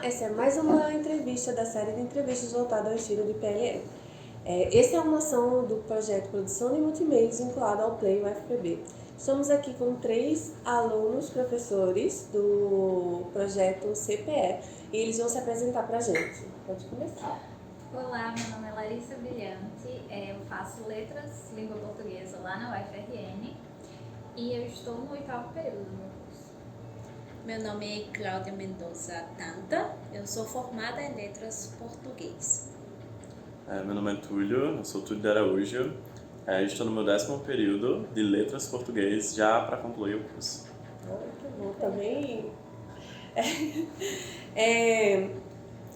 essa é mais uma entrevista da série de entrevistas voltada ao ensino de PLM. Essa é uma ação do projeto Produção de Multimeios vinculado ao Play UFPB. Estamos aqui com 3 alunos professores do projeto CPE e eles vão se apresentar para a gente. Pode começar. Olá, meu nome é Larissa Brilhante, eu faço Letras, Língua Portuguesa lá na UFRN e eu estou no 8º período do meu curso. Meu nome é Cláudia Mendonça Tanta, eu sou formada em Letras Português. Meu nome é Túlio, eu sou Túlio de Araújo, estou no meu 10º período de Letras Português já para concluir o curso. Que bom, também.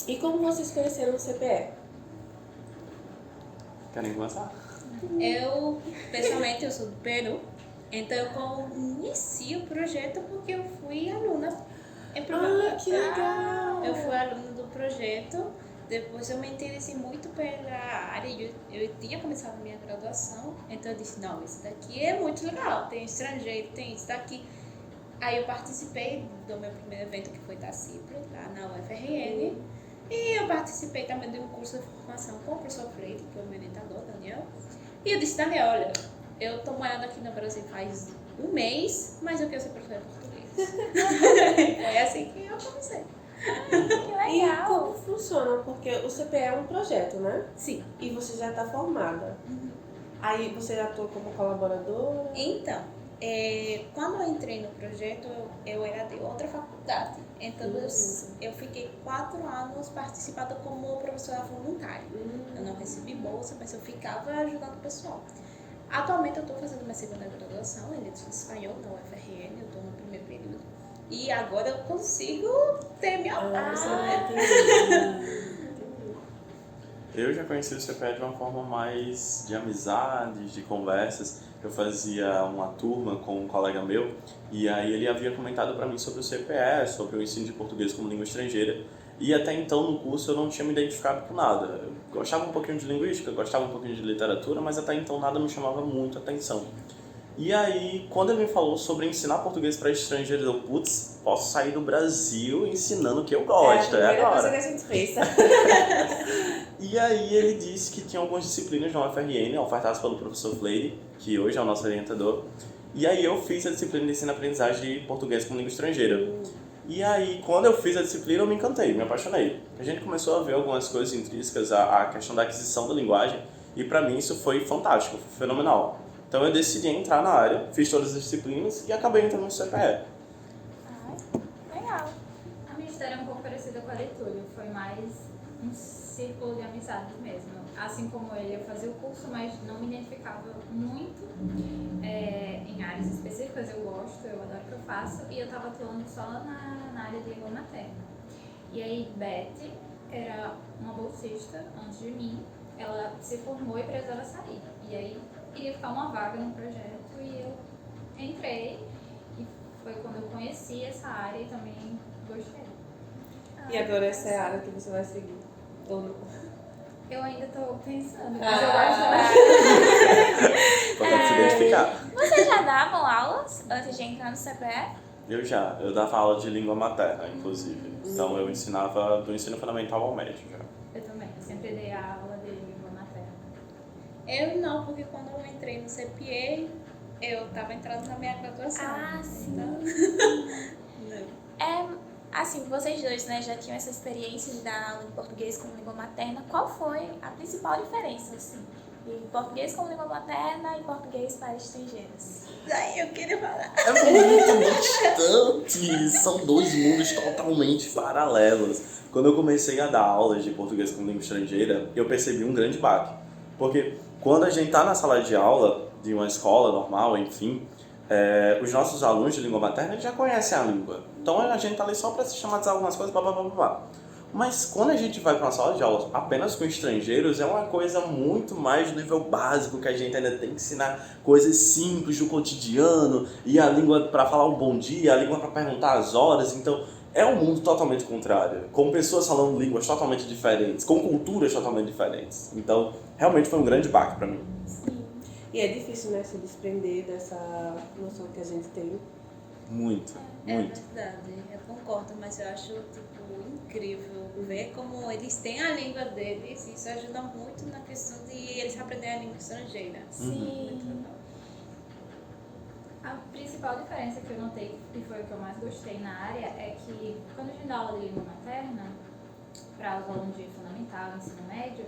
E como vocês conheceram o CPE? Querem começar? Eu, pessoalmente, eu sou do Peru, então eu conheci o projeto porque eu fui aluna. Que legal! Eu fui aluna do projeto, depois eu me interessei muito pela área, eu tinha começado a minha graduação, então eu disse, não, isso daqui é muito legal, tem estrangeiro, tem isso daqui. Aí eu participei do meu primeiro evento, que foi da CIPRE, lá na UFRN, e eu participei também de um curso de formação com o professor Freire, que é o meu orientador, Daniel. E eu disse, Daniel, olha, eu tô morando aqui no Brasil faz um mês, mas eu quero ser professora de português. Foi assim que eu comecei. Que legal! E como funciona? Porque o CPE é um projeto, né? Sim. E você já está formada. Aí você já atua como colaboradora? Então, quando eu entrei no projeto, eu era de outra faculdade. Então, eu fiquei 4 anos participando como professora voluntária. Eu não recebi bolsa, mas eu ficava ajudando o pessoal. Atualmente, eu estou fazendo minha segunda graduação em Letras Espanhol na UFRN, eu estou no primeiro período. E agora eu consigo ter minha Eu já conheci o CPE de uma forma mais de amizades, de conversas. Eu fazia uma turma com um colega meu e aí ele havia comentado para mim sobre o CPE, sobre o ensino de português como língua estrangeira. E até então no curso eu não tinha me identificado com nada. Eu gostava um pouquinho de linguística, gostava um pouquinho de literatura, mas até então nada me chamava muito a atenção. E aí, quando ele me falou sobre ensinar português para estrangeiros, eu, putz, posso sair do Brasil ensinando o que eu gosto, É a primeira agora. coisa que a gente pensa. E aí ele disse que tinha algumas disciplinas na UFRN, ofertadas pelo professor Freire, que hoje é o nosso orientador. E aí eu fiz a disciplina de ensino-aprendizagem de português como língua estrangeira. E aí, quando eu fiz a disciplina, eu me encantei, me apaixonei. A gente começou a ver algumas coisas intrínsecas à questão da aquisição da linguagem, e para mim isso foi fantástico, foi fenomenal. Então eu decidi entrar na área, fiz todas as disciplinas e acabei entrando no CPE. Legal! A minha história é um pouco parecida com a de Túlio, foi mais um círculo de amizades mesmo. Assim como ele, eu fazia o curso, mas não me identificava muito em áreas específicas. Eu gosto, eu adoro o que eu faço, e eu estava atuando só na área de língua materna. E aí Beth era uma bolsista antes de mim, ela se formou e precisava sair. E aí iria ficar uma vaga no projeto e eu entrei, e foi quando eu conheci essa área e também gostei. E agora essa é a área que você vai seguir? Ou não? Eu ainda estou pensando, mas eu gosto da Pode se identificar. Vocês já davam aulas antes de entrar no CPE? Eu dava aula de língua materna, inclusive. Então eu ensinava do ensino fundamental ao médio já. Eu também, eu sempre dei a aula de língua materna. Eu não, porque quando eu entrei no CPE, eu estava entrando na minha graduação. Ah, sim. Então, não. Assim, vocês dois, né, já tinham essa experiência de dar aula de português como língua materna. Qual foi a principal diferença, assim, de português como língua materna e português para estrangeiros? Daí eu queria falar. É muito distante, são 2 mundos totalmente paralelos. Quando eu comecei a dar aulas de português como língua estrangeira, eu percebi um grande baque. Porque quando a gente está na sala de aula de uma escola normal, enfim, os nossos alunos de língua materna eles já conhecem a língua. Então a gente está ali só para se chamatizar algumas coisas, blá, blá, blá, blá. Mas quando a gente vai para uma sala de aula apenas com estrangeiros, é uma coisa muito mais do nível básico, que a gente ainda tem que ensinar coisas simples do cotidiano, e a língua para falar um bom dia, a língua para perguntar as horas. Então é um mundo totalmente contrário, com pessoas falando línguas totalmente diferentes, com culturas totalmente diferentes. Então realmente foi um grande baque para mim. Sim. E é difícil, né, se desprender dessa noção que a gente tem. Muito. É verdade, eu concordo, mas eu acho, tipo, incrível ver como eles têm a língua deles, e isso ajuda muito na questão de eles aprenderem a língua estrangeira. Sim. Muito legal. A principal diferença que eu notei, e foi o que eu mais gostei na área, é que quando a gente dá aula de língua materna, para os alunos de fundamental, ensino médio,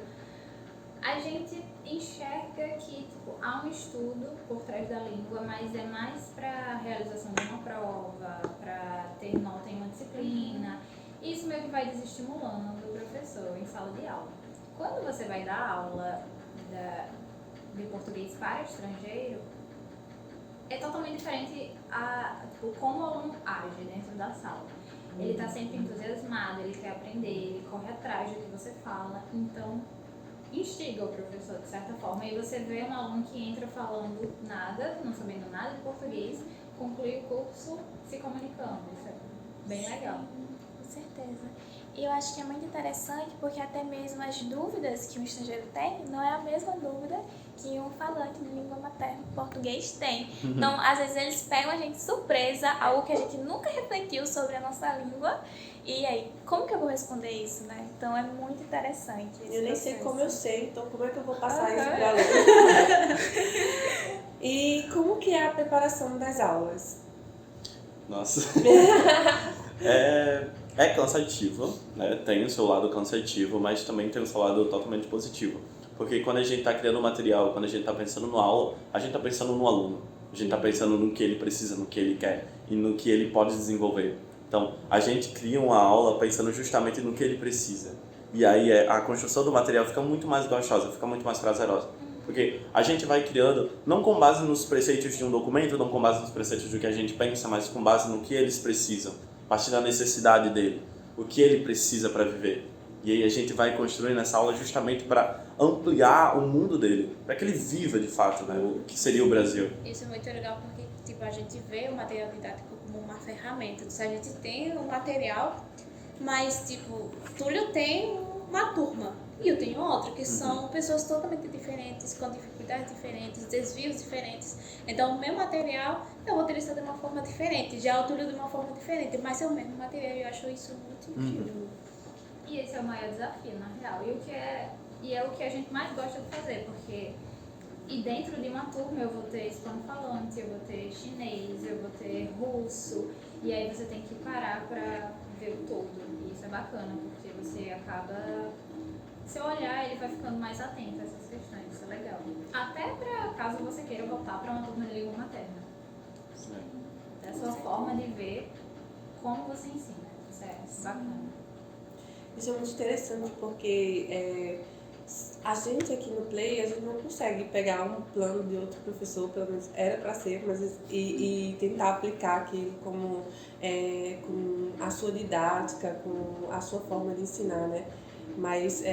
a gente enxerga que tipo, há um estudo por trás da língua, mas é mais para a realização de uma prova, para ter nota em uma disciplina. Isso meio que vai desestimulando o professor em sala de aula. Quando você vai dar aula de português para estrangeiro, é totalmente diferente tipo, como o aluno age dentro da sala. Ele está sempre entusiasmado, ele quer aprender, ele corre atrás do que você fala, então instiga o professor de certa forma. E você vê um aluno que entra falando nada, não sabendo nada de português, conclui o curso se comunicando. Isso é bem legal. Com certeza. E eu acho que é muito interessante porque até mesmo as dúvidas que um estrangeiro tem não é a mesma dúvida que um falante de língua materna português tem. Então, às vezes eles pegam a gente de surpresa, algo que a gente nunca refletiu sobre a nossa língua. E aí, como que eu vou responder isso, né? Então é muito interessante esse Eu nem sei processo. como eu sei, então como é que eu vou passar isso para o aluno? E como que é a preparação das aulas? Nossa. É cansativo, né? Tem o seu lado cansativo, mas também tem o seu lado totalmente positivo. Porque quando a gente está criando material, quando a gente está pensando no aula, a gente está pensando no aluno. A gente está pensando no que ele precisa, no que ele quer e no que ele pode desenvolver. Então, a gente cria uma aula pensando justamente no que ele precisa. E aí a construção do material fica muito mais gostosa, fica muito mais prazerosa. Porque a gente vai criando, não com base nos preceitos de um documento, não com base nos preceitos do que a gente pensa, mas com base no que eles precisam, a partir da necessidade dele, o que ele precisa para viver. E aí a gente vai construindo essa aula justamente para ampliar o mundo dele, para que ele viva de fato, né, o que seria o Brasil. Isso é muito legal porque tipo, a gente vê o material didático como uma ferramenta. Então, a gente tem um material, mas tipo, Túlio tem uma turma e eu tenho outra, que são pessoas totalmente diferentes, com dificuldades diferentes, desvios diferentes. Então, o meu material eu vou utilizar de uma forma diferente, já o Túlio de uma forma diferente, mas é o mesmo material e eu acho isso muito incrível. E esse é o maior desafio, na real. E é o que a gente mais gosta de fazer, porque dentro de uma turma eu vou ter hispano-falante, eu vou ter chinês, eu vou ter russo, e aí você tem que parar para ver o todo. E isso é bacana, porque você acaba... Se olhar, ele vai ficando mais atento a essas questões, isso é legal. Até para caso você queira voltar para uma turma de língua materna. É a sua forma de ver como você ensina. Isso é bacana. Isso é muito interessante porque a gente aqui no Play, a gente não consegue pegar um plano de outro professor, pelo menos era para ser, mas e tentar aplicar aquilo como com a sua didática, com a sua forma de ensinar, né? Mas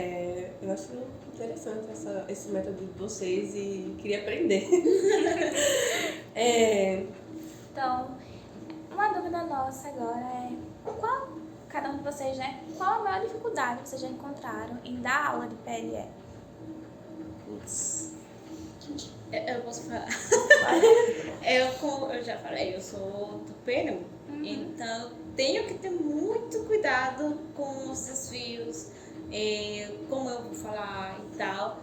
eu acho interessante esse método de vocês e queria aprender. Então, uma dúvida nossa agora é cada um de vocês, né? Qual a maior dificuldade que vocês já encontraram em dar aula de PLE? Putz. Eu posso falar? Como eu já falei, eu sou do Peru, então tenho que ter muito cuidado com os desvios, como eu vou falar e tal.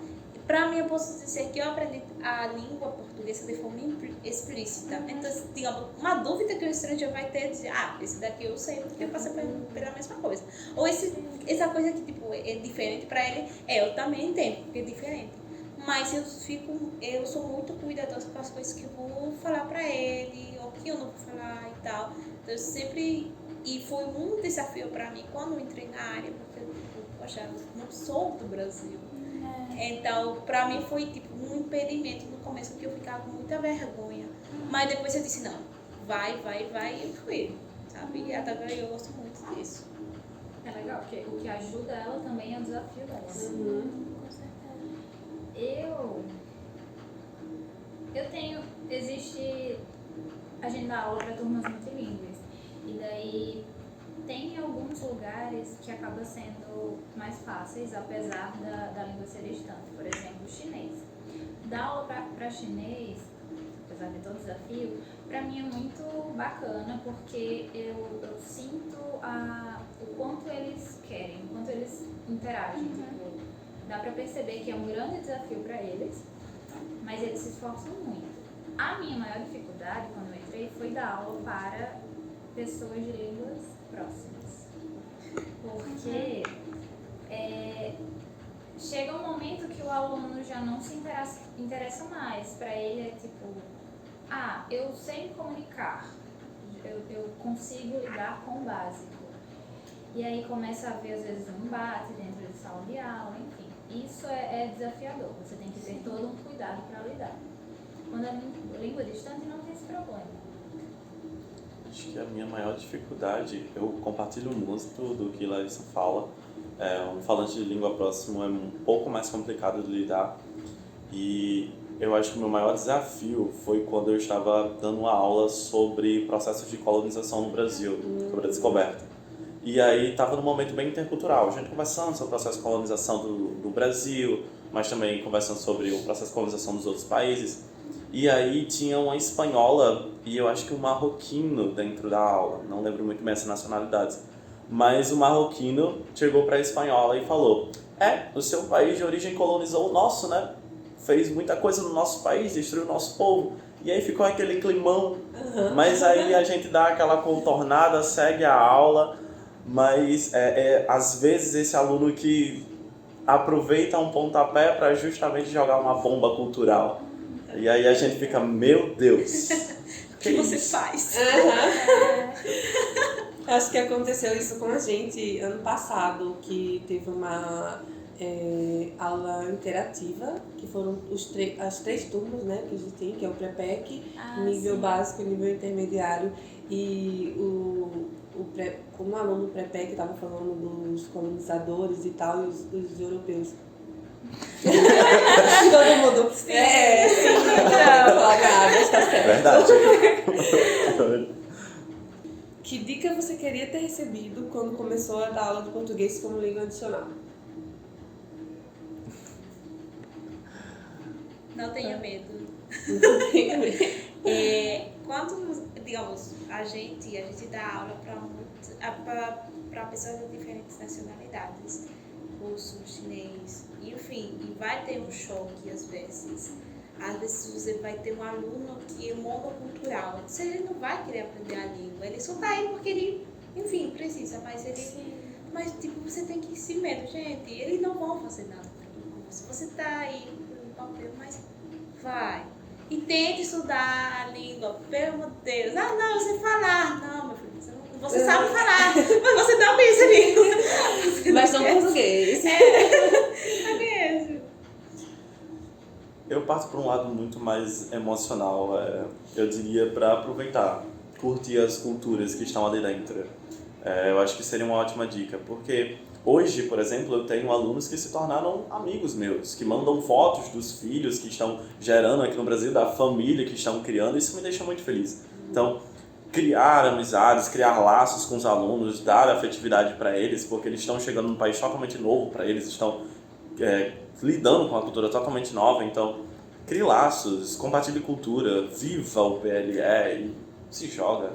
Para mim, eu posso dizer que eu aprendi a língua portuguesa de forma explícita. Então, digamos, uma dúvida que o estrangeiro vai ter, dizer, esse daqui eu sei porque eu passei pela mesma coisa. Ou essa coisa que tipo, é diferente para ele, eu também entendo, porque é diferente. Mas eu sou muito cuidadosa com as coisas que eu vou falar para ele, ou que eu não vou falar e tal. Então, e foi um desafio para mim quando eu entrei na área, porque eu não sou do Brasil. Então, pra mim foi tipo um impedimento no começo, que eu ficava com muita vergonha. Mas depois eu disse, não, vai, e eu fui, sabe? E até agora eu gosto muito disso. É legal, porque o que ajuda ela também é o desafio dela. Com certeza. Existe, a gente dá aula para turmas multilingües, e daí tem alguns lugares que acabam sendo mais fáceis, apesar da língua ser distante. Por exemplo, o chinês. Dar aula para chinês, apesar de todo desafio, para mim é muito bacana, porque eu sinto o quanto eles interagem. Tipo, dá pra perceber que é um grande desafio pra eles, mas eles se esforçam muito. A minha maior dificuldade quando eu entrei foi dar aula para pessoas de línguas próximas. Porque chega um momento que o aluno já não se interessa mais. Para ele é tipo, eu sei me comunicar, eu consigo lidar com o básico. E aí começa a haver às vezes um embate dentro de sala de aula, enfim. Isso é desafiador, você tem que ter todo um cuidado para lidar. Quando é língua distante não tem esse problema. Acho que a minha maior dificuldade, eu compartilho muito do que Larissa fala. Um falante de língua próxima é um pouco mais complicado de lidar. E eu acho que o meu maior desafio foi quando eu estava dando uma aula sobre processos de colonização no Brasil, sobre a descoberta. E aí estava num momento bem intercultural, a gente conversando sobre o processo de colonização do Brasil, mas também conversando sobre o processo de colonização dos outros países. E aí tinha uma espanhola e eu acho que um marroquino dentro da aula, não lembro muito bem essa nacionalidade. Mas o marroquino chegou para a espanhola e falou: o seu país de origem colonizou o nosso, né? Fez muita coisa no nosso país, destruiu o nosso povo. E aí ficou aquele climão. Mas aí a gente dá aquela contornada, segue a aula. Mas às vezes esse aluno que aproveita um pontapé para justamente jogar uma bomba cultural. E aí a gente fica, meu Deus, O que você faz? Acho que aconteceu isso com a gente ano passado, que teve uma aula interativa, que foram as 3 turmas, né, que a gente tem, que é o pré-PEC, nível básico e nível intermediário. E como o aluno pré-PEC estava falando dos colonizadores e tal, e os europeus. Todo mundo. Sim, está certo. Verdade. Que dica você queria ter recebido quando começou a dar aula de português como língua adicional? Não tenha medo. Não tenha medo. Quando, digamos, a gente dá aula para pessoas de diferentes nacionalidades, russo, chinês, enfim, e vai ter um choque às vezes. Às vezes você vai ter um aluno que é monocultural, então ele não vai querer aprender a língua, ele só tá aí porque ele, enfim, precisa, mas mas tipo, você tem que ir sem medo, gente, eles não vão fazer nada com você. Você tá aí com o papel, mas vai. E tente estudar a língua, pelo amor de Deus. Não, você falar. Não, meu filho, você sabe falar, mas você não pensa língua. Mas não português. É mesmo. Eu parto para um lado muito mais emocional, eu diria, para aproveitar, curtir as culturas que estão ali dentro. Eu acho que seria uma ótima dica, porque hoje, por exemplo, eu tenho alunos que se tornaram amigos meus, que mandam fotos dos filhos que estão gerando aqui no Brasil, da família que estão criando, isso me deixa muito feliz. Então, criar amizades, criar laços com os alunos, dar afetividade para eles, porque eles estão chegando num país totalmente novo para eles, estão lidando com uma cultura totalmente nova, então crie laços, compartilhe cultura, viva o PLE e se joga.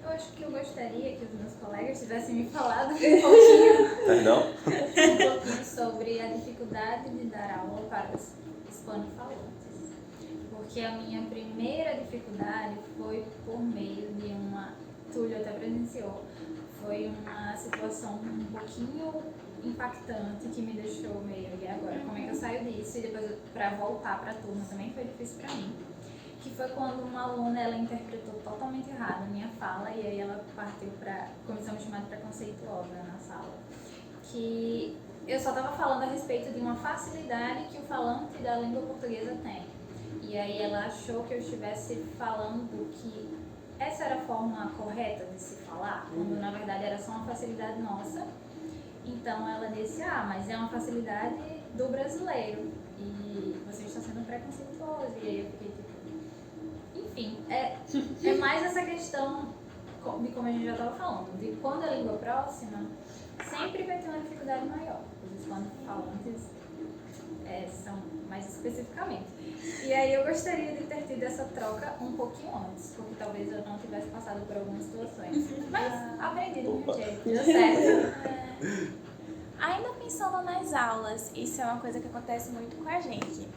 Eu acho que eu gostaria que os meus colegas tivessem me falado um pouquinho, Perdão? um pouquinho sobre a dificuldade de dar aula para os hispanofalantes. Porque a minha primeira dificuldade foi por meio de Túlio até presenciou, foi uma situação um pouquinho impactante que me deixou meio, e agora, como é que eu saio disso? E depois, para voltar para a turma, também foi difícil para mim. Que foi quando uma aluna, ela interpretou totalmente errado a minha fala, e aí ela partiu para comissão chamada preconceituosa na sala. Que eu só estava falando a respeito de uma facilidade que o falante da língua portuguesa tem. E aí ela achou que eu estivesse falando que essa era a forma correta de se falar, quando na verdade era só uma facilidade nossa. Então ela disse, mas é uma facilidade do brasileiro e você está sendo preconceituoso. E aí eu fiquei tipo... Enfim, é mais essa questão de como a gente já estava falando, de quando a língua próxima sempre vai ter uma dificuldade maior. Os hispanofalantes são mais especificamente. E aí eu gostaria de ter tido essa troca um pouquinho antes, porque talvez eu não tivesse passado por algumas situações. Mas aprendi do meu jeito, deu certo. Ainda pensando nas aulas, isso é uma coisa que acontece muito com a gente.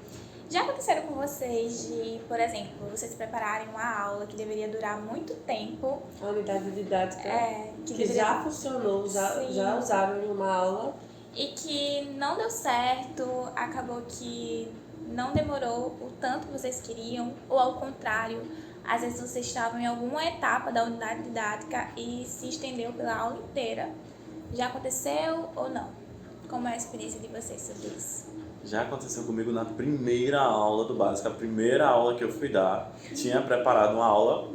Já aconteceram com vocês de, por exemplo, vocês prepararem uma aula que deveria durar muito tempo? A unidade didática Que que deveria... já funcionou, já usaram em uma aula. E que não deu certo, acabou que não demorou o tanto que vocês queriam, ou ao contrário, às vezes vocês estavam em alguma etapa da unidade didática e se estendeu pela aula inteira. Já aconteceu ou não? Como é a experiência de vocês sobre isso? Já aconteceu comigo na primeira aula do básico. A primeira aula que eu fui dar, tinha preparado uma aula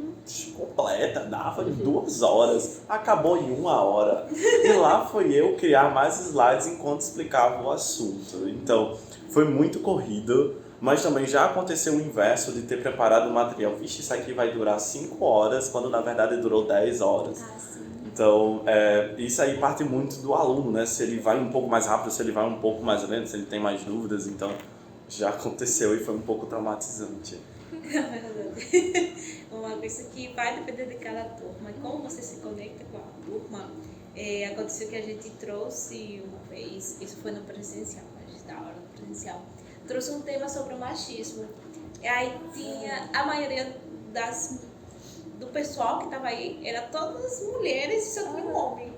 completa, dava 2 horas, acabou em 1 hora. E lá foi eu criar mais slides enquanto explicava o assunto. Então, foi muito corrido, mas também já aconteceu o inverso de ter preparado o material. Vixe, isso aqui vai durar 5 horas, quando na verdade durou 10 horas. Sim. Então, isso aí parte muito do aluno, né? Se ele vai um pouco mais rápido, se ele vai um pouco mais lento, se ele tem mais dúvidas. Então, já aconteceu e foi um pouco traumatizante. Na verdade, uma coisa que vai depender de cada turma. E como você se conecta com a turma, aconteceu que a gente trouxe uma vez, isso foi no presencial, a gente dá aula no presencial, trouxe um tema sobre o machismo. E aí tinha a maioria do pessoal que estava aí, era todas mulheres e só tinha um homem.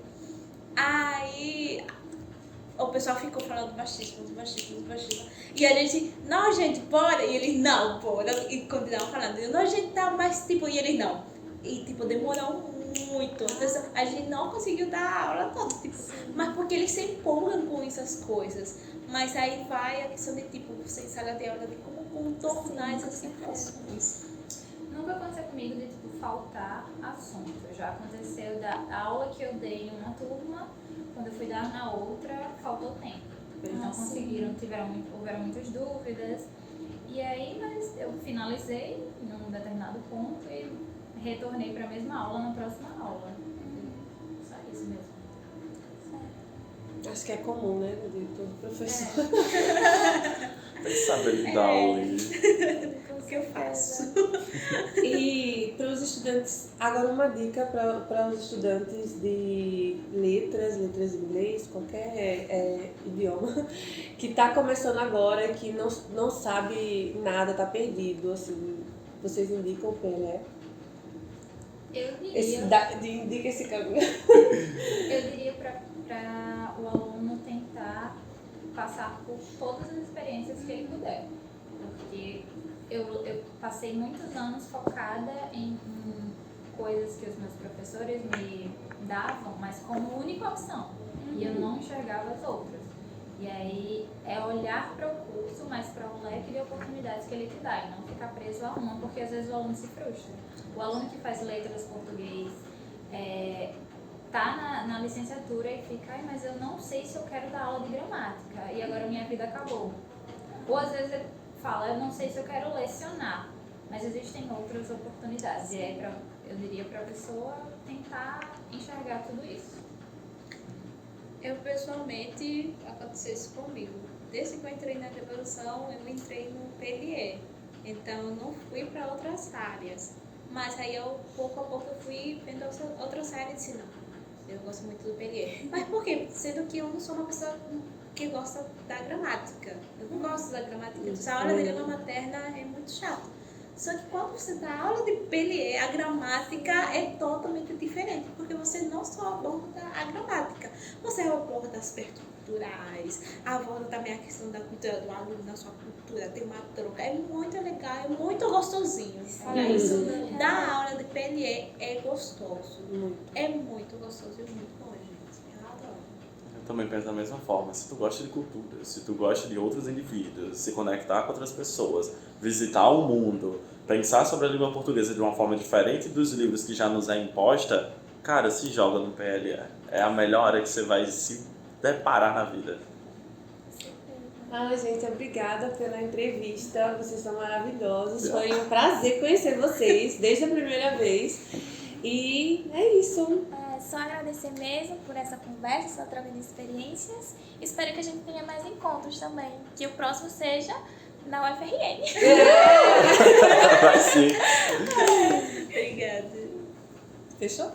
Aí o pessoal ficou falando machismo. E a gente, não, gente, bora. E eles, não, bora. E continuavam falando, não, a gente tá mais, tipo, e eles, não. E, tipo, demorou muito. Então, a gente não conseguiu dar a aula toda, tipo, mas porque eles se empolgam com essas coisas. Mas aí vai a questão de, tipo, você em sala de aula, de como contornar essas situações. Nunca aconteceu comigo de, tipo, faltar assunto. Já aconteceu da aula que eu dei em uma turma, quando eu fui dar na outra, faltou tempo. Eles não conseguiram, houveram muitas dúvidas. E aí, mas eu finalizei num determinado ponto e retornei para a mesma aula na próxima aula. Só isso mesmo. Acho que é comum, né, de todo professor. Tem que saber lidar ali. O que eu faço? E para os estudantes, agora uma dica para os estudantes de letras em inglês, qualquer idioma, que está começando agora e que não sabe nada, está perdido, assim, vocês indicam o PLE? Eu diria... Indica esse caminho. Eu diria para o aluno tentar passar por todas as experiências que ele puder. Porque eu passei muitos anos focada em coisas que os meus professores me davam, mas como única opção. E eu não enxergava as outras. E aí é olhar para o curso, mas para o leque de oportunidades que ele te dá, e não ficar preso a uma, porque às vezes o aluno se frustra. O aluno que faz letras português tá na licenciatura e fica, mas eu não sei se eu quero dar aula de gramática, e agora minha vida acabou. Ou às vezes ele fala, eu não sei se eu quero lecionar, mas existem outras oportunidades. E aí eu diria para a pessoa tentar enxergar tudo isso. Eu, pessoalmente, aconteceu isso comigo. Desde que eu entrei na graduação, eu entrei no PLE. Então, eu não fui para outras áreas. Mas aí, pouco a pouco, eu fui vendo outras áreas e disse, não, eu gosto muito do PLE. Mas por quê? Sendo que eu não sou uma pessoa que gosta da gramática. Eu não gosto da gramática. A aula de língua materna é muito chato. Só que quando você dá aula de PLE, a gramática é totalmente diferente, porque você não só aborda a gramática, você aborda aspectos culturais, aborda também a questão da cultura do aluno, da sua cultura, tem uma troca, é muito legal, é muito gostosinho. Olha isso, dar aula de PLE é gostoso, é muito gostoso e muito bom, gente. Eu adoro. Eu também penso da mesma forma. Se tu gosta de cultura, se tu gosta de outros indivíduos, se conectar com outras pessoas, visitar o mundo, pensar sobre a língua portuguesa de uma forma diferente dos livros que já nos é imposta, cara, se joga no PLE. É a melhor hora que você vai se deparar na vida. Gente, obrigada pela entrevista. Vocês são maravilhosos. Foi um prazer conhecer vocês desde a primeira vez. E é isso. Só agradecer mesmo por essa conversa, essa troca de experiências. Espero que a gente tenha mais encontros também. Que o próximo seja na UFRN. Vai sim. Obrigada. Fechou?